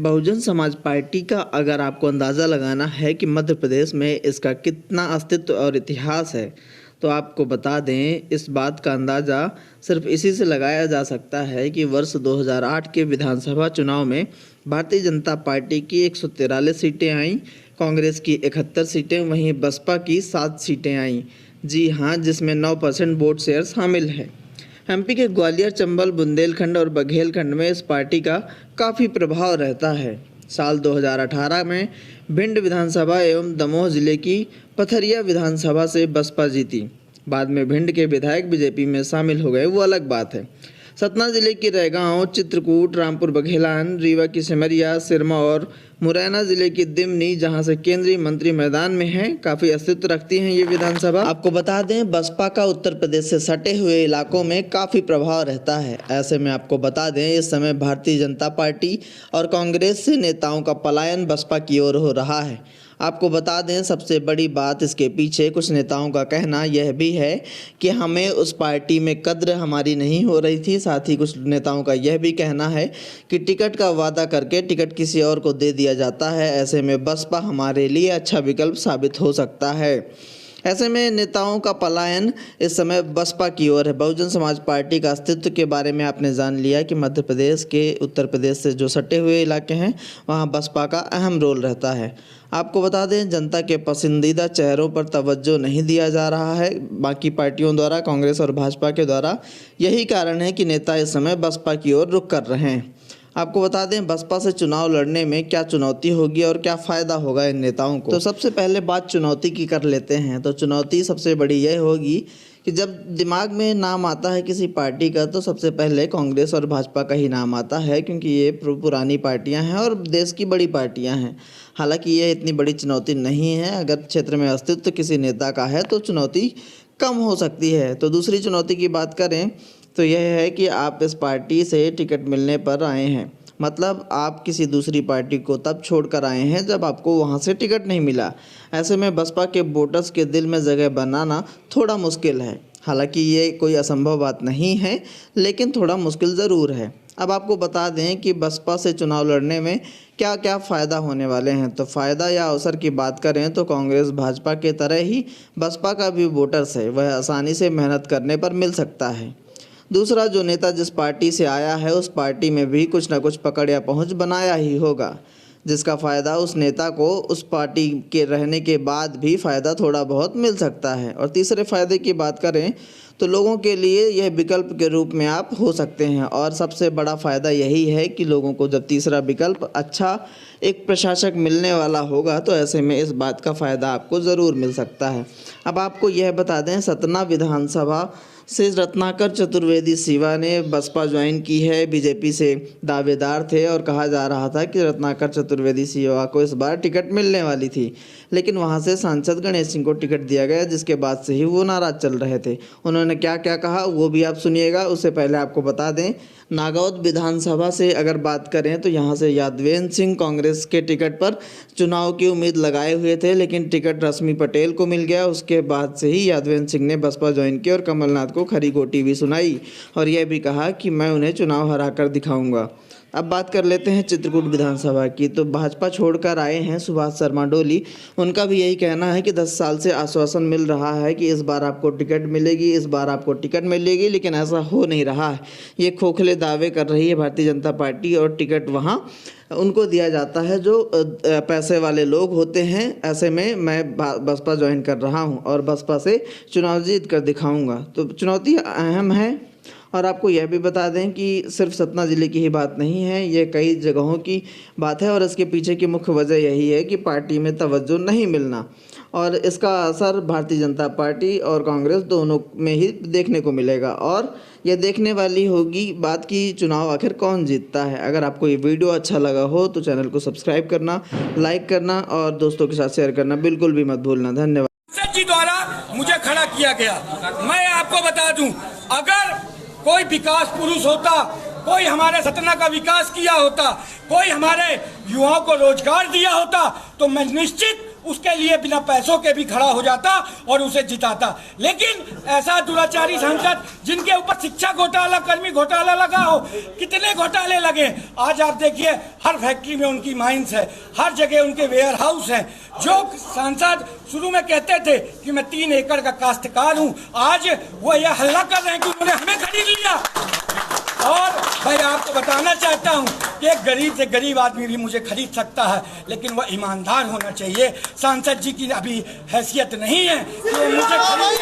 Bahujan Samaj party का अगर आपको अंदाज़ा लगाना है कि मध्य प्रदेश में इसका कितना अस्तित्व और इतिहास है, तो आपको बता दें इस बात का अंदाज़ा सिर्फ इसी से लगाया जा सकता है कि वर्ष 2008 के विधानसभा चुनाव में भारतीय जनता पार्टी की 143 सीटें आईं, कांग्रेस की 71 सीटें, वहीं बसपा की 7 सीटें आईं। जी हाँ, जिसमें 9% वोट शेयर शामिल है। एमपी के ग्वालियर, चंबल, बुंदेलखंड और बघेलखंड में इस पार्टी का काफ़ी प्रभाव रहता है। साल 2018 में भिंड विधानसभा एवं दमोह जिले की पथरिया विधानसभा से बसपा जीती। बाद में भिंड के विधायक बीजेपी में शामिल हो गए, वो अलग बात है। सतना जिले की रैगांव, चित्रकूट, रामपुर बघेलान, रीवा की सिमरिया, सिरमा और मुरैना जिले की दिमनी, जहां से केंद्रीय मंत्री मैदान में हैं, काफ़ी अस्तित्व रखती हैं ये विधानसभा। आपको बता दें बसपा का उत्तर प्रदेश से सटे हुए इलाकों में काफ़ी प्रभाव रहता है। ऐसे में आपको बता दें इस समय भारतीय जनता पार्टी और कांग्रेस से नेताओं का पलायन बसपा की ओर हो रहा है। आपको बता दें सबसे बड़ी बात इसके पीछे कुछ नेताओं का कहना यह भी है कि हमें उस पार्टी में कद्र हमारी नहीं हो रही थी। साथ ही कुछ नेताओं का यह भी कहना है कि टिकट का वादा करके टिकट किसी और को दे दिया जाता है। ऐसे में बसपा हमारे लिए अच्छा विकल्प साबित हो सकता है। ऐसे में नेताओं का पलायन इस समय बसपा की ओर है। बहुजन समाज पार्टी का अस्तित्व के बारे में आपने जान लिया कि मध्य प्रदेश के उत्तर प्रदेश से जो सटे हुए इलाके हैं वहां बसपा का अहम रोल रहता है। आपको बता दें जनता के पसंदीदा चेहरों पर तवज्जो नहीं दिया जा रहा है बाकी पार्टियों द्वारा, कांग्रेस और भाजपा के द्वारा। यही कारण है कि नेता इस समय बसपा की ओर रुख कर रहे हैं। आपको बता दें बसपा से चुनाव लड़ने में क्या चुनौती होगी और क्या फ़ायदा होगा इन नेताओं को। तो सबसे पहले बात चुनौती की कर लेते हैं। तो चुनौती सबसे बड़ी यह होगी कि जब दिमाग में नाम आता है किसी पार्टी का तो सबसे पहले कांग्रेस और भाजपा का ही नाम आता है, क्योंकि ये पुरानी पार्टियां हैं और देश की बड़ी पार्टियां हैं। हालांकि ये इतनी बड़ी चुनौती नहीं है। अगर क्षेत्र में अस्तित्व किसी नेता का है तो चुनौती कम हो सकती है। तो दूसरी चुनौती की बात करें तो यह है कि आप इस पार्टी से टिकट मिलने पर आए हैं, मतलब आप किसी दूसरी पार्टी को तब छोड़कर आए हैं जब आपको वहां से टिकट नहीं मिला। ऐसे में बसपा के वोटर्स के दिल में जगह बनाना थोड़ा मुश्किल है। हालांकि ये कोई असंभव बात नहीं है, लेकिन थोड़ा मुश्किल ज़रूर है। अब आपको बता दें कि बसपा से चुनाव लड़ने में क्या क्या फ़ायदा होने वाले हैं। तो फ़ायदा या अवसर की बात करें तो कांग्रेस भाजपा के तरह ही बसपा का भी वोटर्स है, वह आसानी से मेहनत करने पर मिल सकता है। दूसरा, जो नेता जिस पार्टी से आया है उस पार्टी में भी कुछ ना कुछ पकड़ या पहुंच बनाया ही होगा, जिसका फ़ायदा उस नेता को उस पार्टी के रहने के बाद भी फ़ायदा थोड़ा बहुत मिल सकता है। और तीसरे फ़ायदे की बात करें तो लोगों के लिए यह विकल्प के रूप में आप हो सकते हैं। और सबसे बड़ा फ़ायदा यही है कि लोगों को जब तीसरा विकल्प अच्छा एक प्रशासक मिलने वाला होगा तो ऐसे में इस बात का फ़ायदा आपको ज़रूर मिल सकता है। अब आपको यह बता दें सतना विधानसभा से रत्नाकर चतुर्वेदी सिवा ने बसपा ज्वाइन की है। बीजेपी से दावेदार थे और कहा जा रहा था कि रत्नाकर चतुर्वेदी सिवा को इस बार टिकट मिलने वाली थी, लेकिन वहां से सांसद गणेश सिंह को टिकट दिया गया, जिसके बाद से ही वो नाराज चल रहे थे। उन्होंने क्या क्या कहा वो भी आप सुनिएगा। उससे पहले आपको बता दें नागौद विधानसभा से अगर बात करें तो यहाँ से यादवेंद्र सिंह कांग्रेस के टिकट पर चुनाव की उम्मीद लगाए हुए थे, लेकिन टिकट रश्मि पटेल को मिल गया। उसके बाद से ही यादवेंद्र सिंह ने बसपा ज्वाइन की और कमलनाथ को खरी गोटी भी सुनाई और यह भी कहा कि मैं उन्हें चुनाव हरा कर दिखाऊंगा। अब बात कर लेते हैं चित्रकूट विधानसभा की। तो भाजपा छोड़कर आए हैं सुभाष शर्मा डोली। उनका भी यही कहना है कि 10 साल से आश्वासन मिल रहा है कि इस बार आपको टिकट मिलेगी, इस बार आपको टिकट मिलेगी, लेकिन ऐसा हो नहीं रहा है। ये खोखले दावे कर रही है भारतीय जनता पार्टी और टिकट वहाँ उनको दिया जाता है जो पैसे वाले लोग होते हैं। ऐसे में मैं बसपा ज्वाइन कर रहा हूँ और बसपा से चुनाव जीत कर दिखाऊँगा। तो चुनौती अहम है। और आपको यह भी बता दें कि सिर्फ सतना ज़िले की ही बात नहीं है, ये कई जगहों की बात है और इसके पीछे की मुख्य वजह यही है कि पार्टी में तवज्जो नहीं मिलना और इसका असर भारतीय जनता पार्टी और कांग्रेस दोनों में ही देखने को मिलेगा। और यह देखने वाली होगी बात की चुनाव आखिर कौन जीतता है। अगर आपको ये वीडियो अच्छा लगा हो तो चैनल को सब्सक्राइब करना, लाइक करना और दोस्तों के साथ शेयर करना बिल्कुल भी मत भूलना। धन्यवाद। जी द्वारा मुझे खड़ा किया गया। मैं आपको बता दूं, अगर कोई विकास पुरुष होता, कोई हमारे सतना का विकास किया होता, कोई हमारे युवाओं को रोजगार दिया होता तो मैं निश्चित उसके लिए बिना पैसों के भी खड़ा हो जाता और उसे जिताता। लेकिन ऐसा दुराचारी सांसद जिनके ऊपर शिक्षा घोटाला, कर्मी घोटाला लगा हो, कितने घोटाले लगे, आज आप देखिए हर फैक्ट्री में उनकी माइंस है, हर जगह उनके वेयर हाउस हैं। जो सांसद शुरू में कहते थे कि मैं 3 एकड़ का काश्तकार हूं, आज वो यह हल्ला कर रहे हैं कि उन्होंने हमें खरीद लिया। और मैं आपको बताना चाहता हूं कि एक गरीब से गरीब आदमी भी मुझे खरीद सकता है, लेकिन वह ईमानदार होना चाहिए। सांसद जी की अभी हैसियत नहीं है कि वो मुझे खरीद